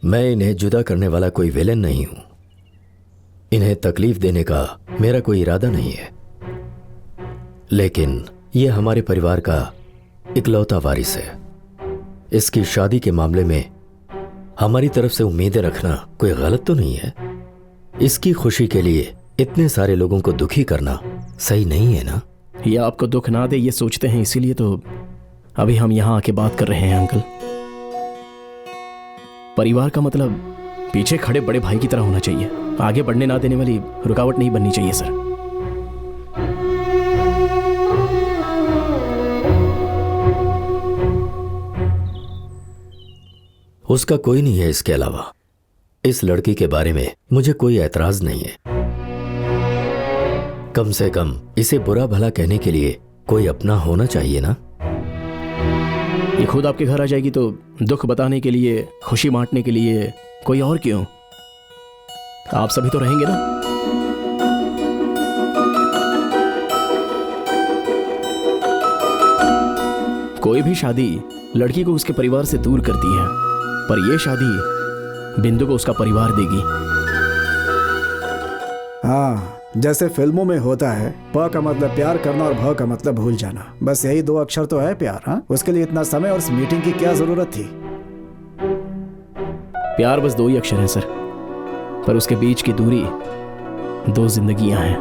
मैं इन्हें जुदा करने वाला कोई विलेन नहीं हूं। इन्हें तकलीफ देने का मेरा कोई इरादा नहीं है, लेकिन यह हमारे परिवार का इकलौता वारिस है। इसकी शादी के मामले में हमारी तरफ से उम्मीदें रखना कोई गलत तो नहीं है। इसकी खुशी के लिए इतने सारे लोगों को दुखी करना सही नहीं है ना? ये आपको दुख ना दे ये सोचते हैं, इसीलिए तो अभी हम यहाँ आके बात कर रहे हैं अंकल। परिवार का मतलब पीछे खड़े बड़े भाई की तरह होना चाहिए, आगे बढ़ने ना देने वाली रुकावट नहीं बननी चाहिए सर। उसका कोई नहीं है इसके अलावा। इस लड़की के बारे में मुझे कोई ऐतराज नहीं है। कम से कम इसे बुरा भला कहने के लिए कोई अपना होना चाहिए ना? ये खुद आपके घर आ जाएगी तो दुख बताने के लिए, खुशी बांटने के लिए कोई और क्यों? आप सभी तो रहेंगे ना? कोई भी शादी लड़की को उसके परिवार से दूर करती है, पर यह शादी बिंदु को उसका परिवार देगी। हाँ, जैसे फिल्मों में होता है, प का मतलब प्यार करना और भ का मतलब भूल जाना। बस यही दो अक्षर तो है प्यार। हाँ, उसके लिए इतना समय और इस मीटिंग की क्या जरूरत थी? प्यार बस दो ही अक्षर हैं सर, पर उसके बीच की दूरी दो जिंदगियां हैं।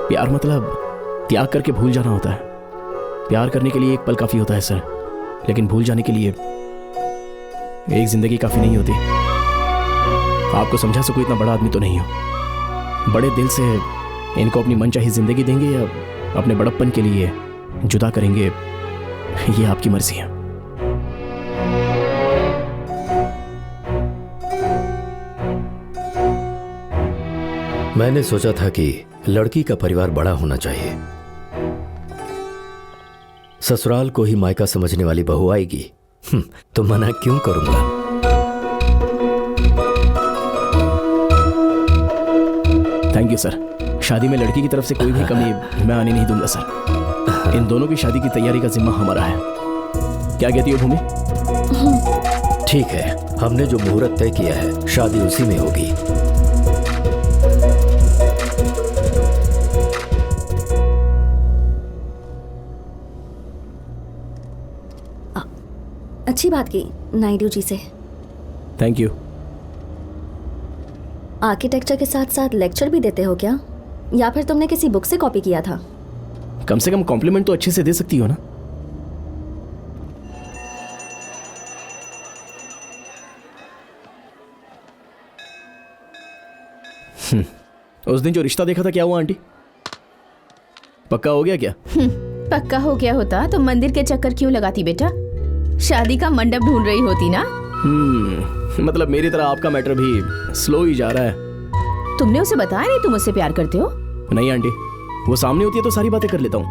प्यार मतलब त्याग करके भूल जाना होता है। प्यार करने के लिए एक पल काफी होता है सर, लेकिन भूल जाने के लिए एक जिंदगी काफी नहीं होती। आपको समझा सकूं इतना बड़ा आदमी तो नहीं हो। बड़े दिल से इनको अपनी मनचाही जिंदगी देंगे या अपने बड़प्पन के लिए जुदा करेंगे, ये आपकी मर्जी है। मैंने सोचा था कि लड़की का परिवार बड़ा होना चाहिए। ससुराल को ही मायका समझने वाली बहू आएगी तो मना क्यों करूंगा? Thank you sir. शादी में लड़की की तरफ से कोई भी कमी मैं आने नहीं दूंगा सर। इन दोनों की शादी की तैयारी का जिम्मा हमारा है। क्या कहती हो भूमि? ठीक है, हमने जो मुहूर्त तय किया है शादी उसी में होगी। अच्छी बात की नायडू जी से। Thank you. आर्किटेक्चर के साथ साथ लेक्चर भी देते हो क्या, या फिर तुमने किसी बुक से कॉपी किया था? कम से कम कॉम्प्लीमेंट तो अच्छे से दे सकती हो ना। उस दिन जो रिश्ता देखा था क्या हुआ आंटी? पक्का हो गया क्या? पक्का हो गया होता तो मंदिर के चक्कर क्यों लगाती बेटा? शादी का मंडप ढूंढ रही होती ना। मतलब मेरी तरह आपका मैटर भी स्लो ही जा रहा है। तुमने उसे बताया नहीं तुम उससे प्यार करते हो? नहीं आंटी, वो सामने होती है तो सारी बातें कर लेता हूँ,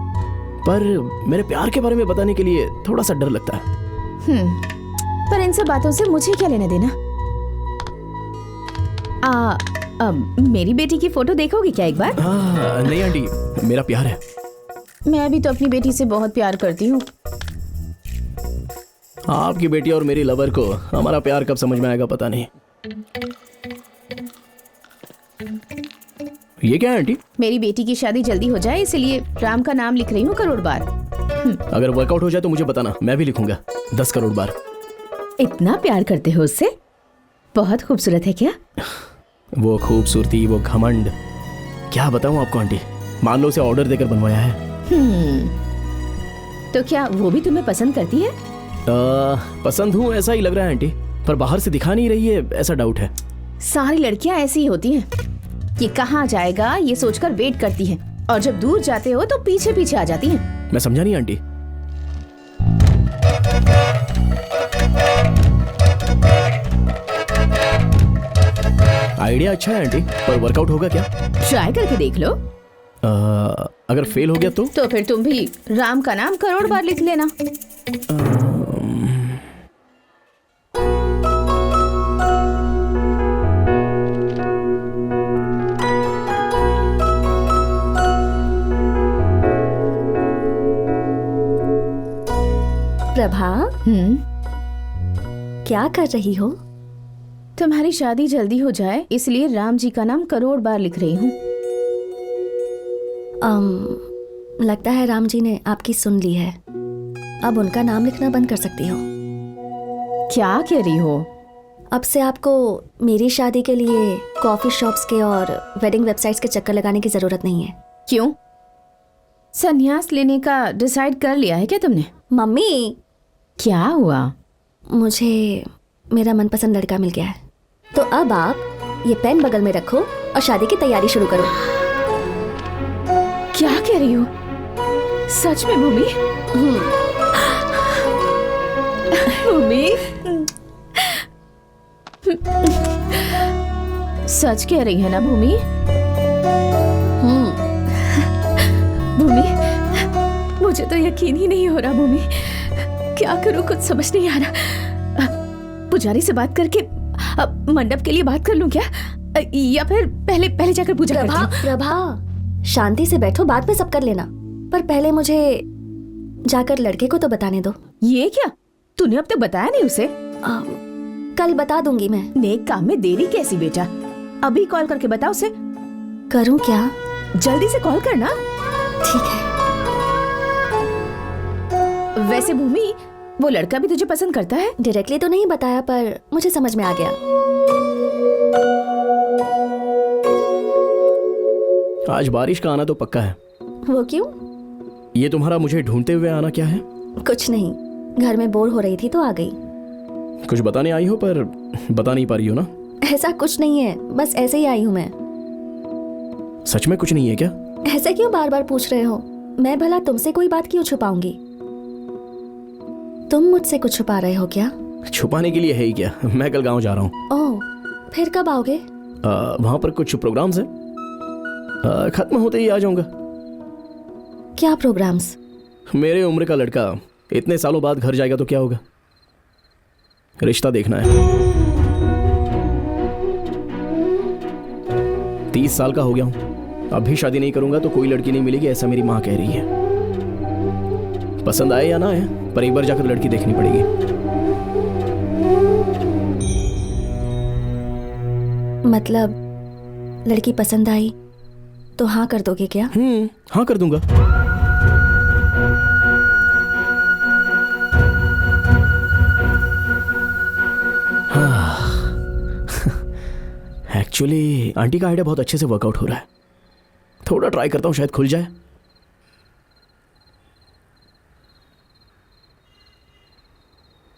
पर मेरे प्यार के बारे में बताने के लिए थोड़ा सा डर लगता है। पर इन सब बातों से मुझे क्या लेना देना? मेरी बेटी की फोटो देखोगी क्या एक बार? नहीं आंटी, मेरा प्यार है। मैं भी तो अपनी बेटी से बहुत प्यार करती हूँ। आपकी बेटी और मेरी लवर को हमारा प्यार कब समझ में आएगा पता नहीं। ये क्या है आंटी? मेरी बेटी की शादी जल्दी हो जाए इसलिए राम का नाम लिख रही हूँ करोड़ बार। अगर वर्कआउट हो जाए तो मुझे बताना, मैं भी लिखूंगा 10 करोड़ बार। इतना प्यार करते हो उससे? बहुत खूबसूरत है क्या? वो खूबसूरती, वो घमंड, क्या बताऊं आपको आंटी। मान लो उसे ऑर्डर देकर बनवाया है। तो क्या वो भी तुम्हें पसंद करती है? पसंद हूँ ऐसा ही लग रहा है आंटी, पर बाहर से दिखा नहीं रही है, ऐसा डाउट है। सारी लड़कियां ऐसी ही होती हैं कि कहाँ जाएगा ये सोचकर वेट करती हैं, और जब दूर जाते हो तो पीछे पीछे आ जाती हैं। मैं समझा नहीं आंटी। आइडिया अच्छा है आंटी, पर वर्कआउट होगा क्या? ट्राई करके देख लो। अगर फेल हो गया तो फिर तुम भी राम का नाम करोड़ बार लिख लेना। प्रभा, क्या कर रही हो? तुम्हारी शादी जल्दी हो जाए इसलिए राम जी का नाम करोड़ बार लिख रही हूँ। लगता है राम जी ने आपकी सुन ली है। अब उनका नाम लिखना बंद कर सकती हो। क्या कह रही हो? अब से आपको मेरी शादी के लिए कॉफी शॉप्स के और वेडिंग वेबसाइट्स के चक्कर लगाने की जरूरत नहीं है। क्यों? संन्यास लेने का डिसाइड कर लिया है क्या तुमने? मम्मी, क्या हुआ? मुझे मेरा मनपसंद लड़का मिल गया है, तो अब आप ये पेन बगल में रखो और शादी की तैयारी शुरू करो। क्या कह रही हो? सच में भूमि? भूमि सच कह रही है ना भूमि? भूमि, मुझे तो यकीन ही नहीं हो रहा भूमि। क्या करूं, कुछ समझ नहीं आ रहा। पुजारी से बात करके मंडप के लिए बात कर लूं क्या, या फिर पहले जाकर पूजा करती हूं? प्रभा, शांति से बैठो, बाद में सब कर लेना, पर पहले मुझे जाकर लड़के को तो बताने दो। ये क्या, तूने अब तक बताया नहीं उसे? कल बता दूंगी मैं। नेक काम में देरी कैसी बेटा, अभी कॉल करके बता उसे। करूं क्या? जल्दी से कॉल करना। ठीक है। वैसे भूमि, वो लड़का भी तुझे पसंद करता है? डायरेक्टली तो नहीं बताया, पर मुझे समझ में आ गया। आज बारिश का आना तो पक्का है। वो क्यों? ये तुम्हारा मुझे ढूंढते हुए आना क्या है? कुछ नहीं, घर में बोर हो रही थी तो आ गई। कुछ बताने आई हो पर बता नहीं पा रही हो ना? ऐसा कुछ नहीं है, बस ऐसे ही आई हूँ मैं। सच में कुछ नहीं है क्या? ऐसे क्यों बार बार पूछ रहे हो? मैं भला तुमसे कोई बात क्यों छुपाऊंगी? तुम मुझसे कुछ छुपा रहे हो क्या? छुपाने के लिए है ही क्या, मैं कल गांव जा रहा हूँ। ओह, फिर कब आओगे? वहां पर कुछ प्रोग्राम्स हैं, खत्म होते ही आ जाऊंगा। क्या प्रोग्राम्स? मेरे उम्र का लड़का इतने सालों बाद घर जाएगा तो क्या होगा? रिश्ता देखना है। 30 साल का हो गया हूं, अब भी शादी नहीं करूंगा तो कोई लड़की नहीं मिलेगी, ऐसा मेरी माँ कह रही है। पसंद आए या ना आए, पर एक बार जाकर लड़की देखनी पड़ेगी। मतलब लड़की पसंद आई तो हाँ कर दोगे क्या? हाँ कर दूंगा। एक्चुअली आंटी का आइडिया बहुत अच्छे से वर्कआउट हो रहा है, थोड़ा ट्राई करता हूँ, शायद खुल जाए।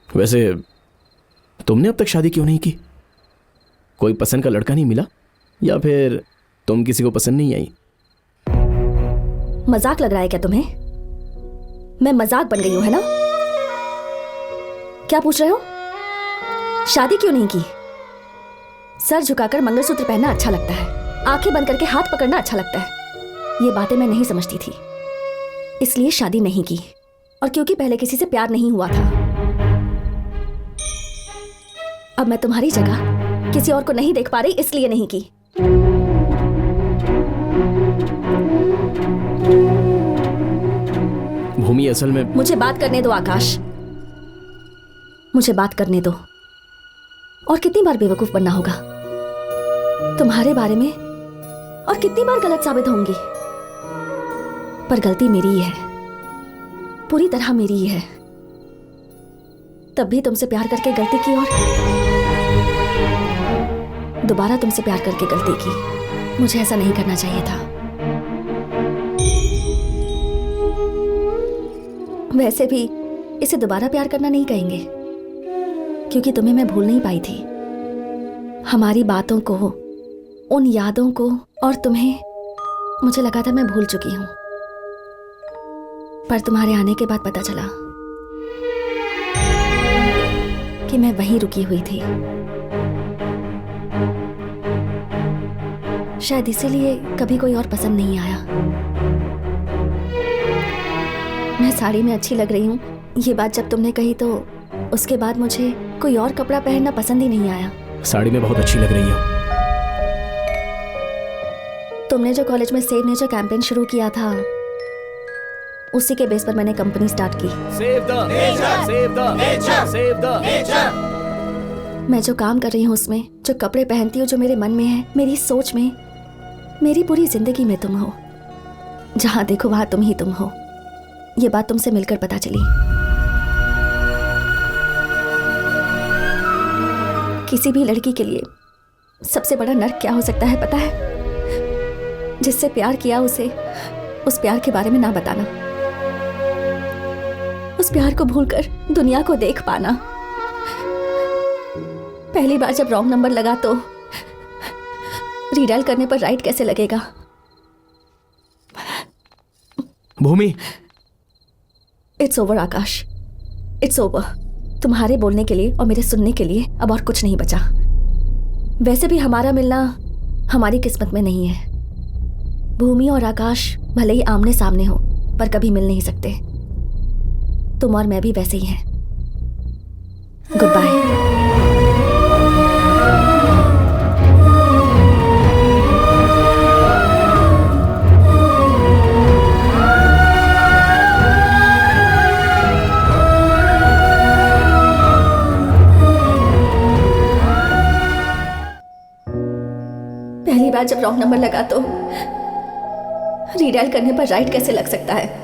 वैसे तुमने अब तक शादी क्यों नहीं की? कोई पसंद का लड़का नहीं मिला, या फिर तुम किसी को पसंद नहीं आई? मजाक लग रहा है क्या तुम्हें? मैं मजाक बन गई हूं, है ना? क्या पूछ रहे हो? शादी क्यों नहीं की? सर झुकाकर मंगलसूत्र पहनना अच्छा लगता है, आंखें बंद करके हाथ पकड़ना अच्छा लगता है। ये बातें मैं नहीं समझती थी, इसलिए शादी नहीं की। और क्योंकि पहले किसी से प्यार नहीं हुआ था। अब मैं तुम्हारी जगह किसी और को नहीं देख पा रही, इसलिए नहीं की। भूमि, असल में मुझे बात करने दो आकाश, मुझे बात करने दो। और कितनी बार बेवकूफ बनना होगा तुम्हारे बारे में, और कितनी बार गलत साबित होंगी। पर गलती मेरी ही है, पूरी तरह मेरी ही है। तब भी तुमसे प्यार करके गलती की, और दोबारा तुमसे प्यार करके गलती की। मुझे ऐसा नहीं करना चाहिए था। वैसे भी इसे दोबारा प्यार करना नहीं कहेंगे, क्योंकि तुम्हें मैं भूल नहीं पाई थी। हमारी बातों को, उन यादों को, और तुम्हें मुझे लगा था मैं भूल चुकी हूं। पर तुम्हारे आने के बाद पता चला कि मैं वहीं रुकी हुई थी। शायद इसीलिए कभी कोई और पसंद नहीं आया। मैं साड़ी में अच्छी लग रही हूं, ये बात जब तुमने कही तो उसके बाद मुझे कोई और कपड़ा पहनना पसंद ही नहीं आया। साड़ी में बहुत अच्छी लग रही हो। तुमने जो कॉलेज में सेव नेचर कैंपेन शुरू किया था, उसी के बेस पर मैंने कंपनी स्टार्ट की। Save the nature, save the nature, save the nature. मैं जो काम कर रही हूँ उसमें, जो कपड़े पहनती हूँ जो मेरे मन में है, मेरी सोच में, मेरी पूरी जिंदगी में तुम हो। जहां देखो वहां तुम ही तुम हो। ये बात तुमसे मिलकर पता चली। किसी भी लड़की के लिए सबसे बड़ा नर्क क्या हो सकता है पता है? जिससे प्यार किया उसे उस प्यार के बारे में ना बताना, उस प्यार को भूलकर दुनिया को देख पाना। पहली बार जब रॉन्ग नंबर लगा तो रीडायल करने पर राइट कैसे लगेगा? Bhumi, it's over Akash, it's over. तुम्हारे बोलने के लिए और मेरे सुनने के लिए अब और कुछ नहीं बचा। वैसे भी हमारा मिलना हमारी किस्मत में नहीं है। भूमि और आकाश भले ही आमने सामने हो पर कभी मिल नहीं सकते। तुम और मैं भी वैसे ही हैं। Goodbye. पहली बार जब रॉन्ग नंबर लगा तो रीडायल करने पर राइट कैसे लग सकता है?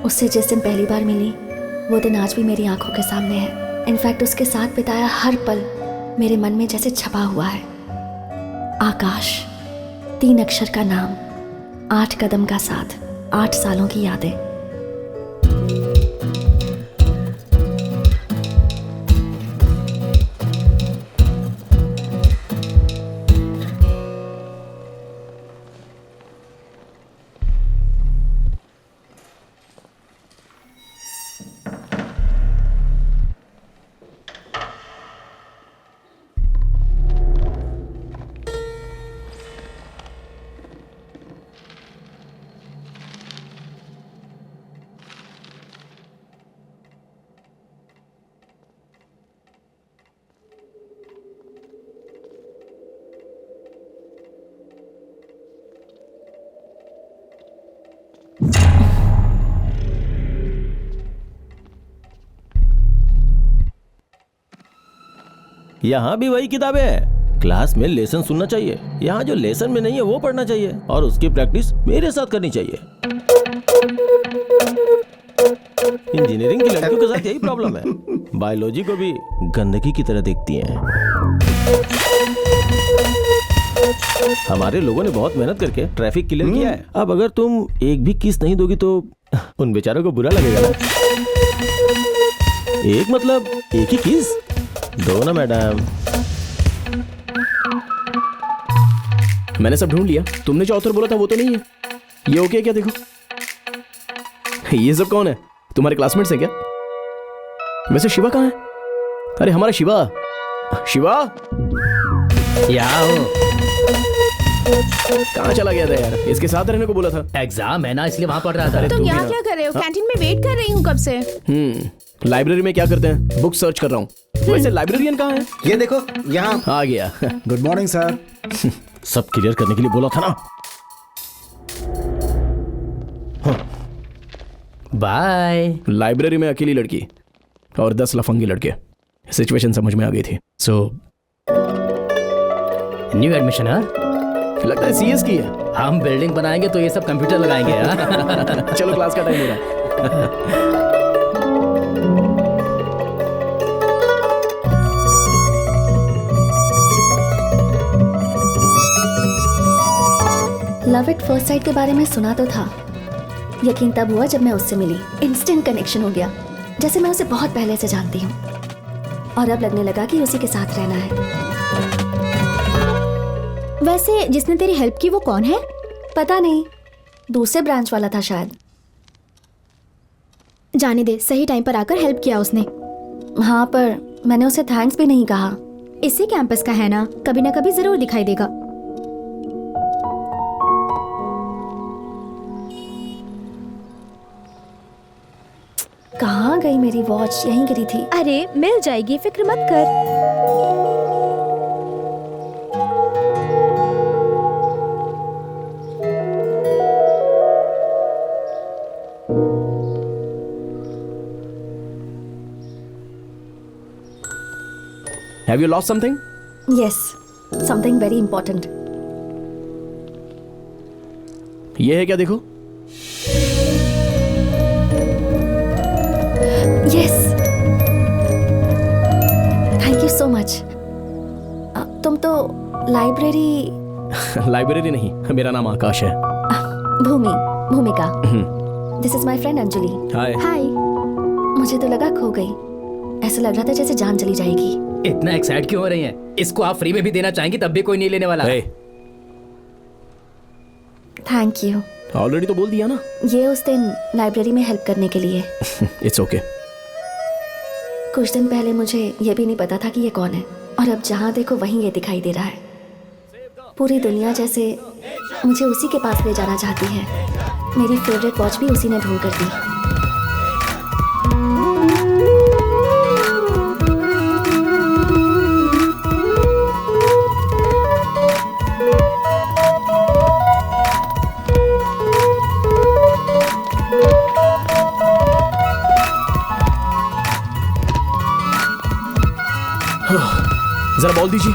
उससे जिस दिन पहली बार मिली वो दिन आज भी मेरी आंखों के सामने है। इनफैक्ट उसके साथ बिताया हर पल मेरे मन में जैसे छपा हुआ है। आकाश, 3 अक्षर का नाम, 8 कदम का साथ, 8 सालों की यादें। यहाँ भी वही किताबें हैं। क्लास में लेसन सुनना चाहिए, यहाँ जो लेसन में नहीं है वो पढ़ना चाहिए और उसकी प्रैक्टिस मेरे साथ करनी चाहिए। इंजीनियरिंग की लड़कियों के साथ यही प्रॉब्लम है। बायोलॉजी को भी गंदगी की तरह देखती हैं। हमारे लोगों ने बहुत मेहनत करके ट्रैफिक क्लियर किया है। अब अगर तुम एक भी किस नहीं दोगी तो उन बेचारों को बुरा लगेगा ना। एक मतलब एक ही किस दो ना मैडम। मैंने सब ढूंढ लिया। तुमने जो ऑथर बोला था वो तो नहीं है। ये ओके क्या? देखो ये सब कौन है? तुम्हारे क्लासमेट्स हैं क्या? वैसे शिवा कहाँ है? अरे हमारा शिवा। शिवा यहाँ हूँ। कहाँ चला गया था यार? इसके साथ रहने को बोला था। एग्जाम है ना इसलिए वहाँ पढ़ रहा था। तुम यहाँ क्या कर रहे हो? कैंटीन में वेट कर रही हूँ कब से। लाइब्रेरी में क्या करते हैं? बुक सर्च कर रहा हूँ। वैसे लाइब्रेरियन कहाँ है? ये देखो यहाँ आ गया। Good morning sir. सब क्लियर करने के लिए बोला था ना। बाय। लाइब्रेरी में अकेली लड़की और 10 लफंगी लड़के। सिचुएशन समझ में आ गई थी। सो न्यू एडमिशन है? लगता है सीएस की है। हम बिल्डिंग बनाएंगे तो ये सब कंप्यूटर लगाएंगे। हाँ? चलो क्लास का टाइम हो रहा है। लव एट फर्स्ट साइट के बारे में सुना तो था। यकीन तब हुआ जब मैं उससे मिली। इंस्टेंट कनेक्शन हो गया, जैसे मैं उसे बहुत पहले से जानती हूँ। और अब लगने लगा कि उसी के साथ रहना है। वैसे जिसने तेरी हेल्प की वो कौन है? पता नहीं, दूसरे ब्रांच वाला था शायद। जाने दे, सही टाइम पर आकर हेल्प किया उसने। हाँ, पर मैंने उसे थैंक्स भी नहीं कहा। इसी कैंपस का है ना, कभी ना कभी जरूर दिखाई देगा। गई मेरी वॉच? यहीं गिरी थी। अरे मिल जाएगी, फिक्र मत कर। Have you lost something? Yes, something very important. ये है क्या? देखो। Yes, thank you so much. तुम तो लाइब्रेरी। लाइब्रेरी नहीं, मेरा नाम आकाश है। Bhumika. This is my friend Anjali. Hi. Hi. मुझे तो लगा खो गई, ऐसा लग रहा था जैसे जान चली जाएगी। इतना एक्साइट क्यों हो रही हैं? इसको आप फ्री में भी देना चाहेंगी तब भी कोई नहीं लेने वाला। Hey, thank you. ऑलरेडी तो बोल दिया ना। ये उस दिन लाइब्रेरी में हेल्प करने के लिए। It's okay. कुछ दिन पहले मुझे ये भी नहीं पता था कि ये कौन है, और अब जहाँ देखो वहीं ये दिखाई दे रहा है। पूरी दुनिया जैसे मुझे उसी के पास ले जाना चाहती है। मेरी फेवरेट वॉच भी उसी ने ढूंढ कर दी। जरा बॉल दीजिए।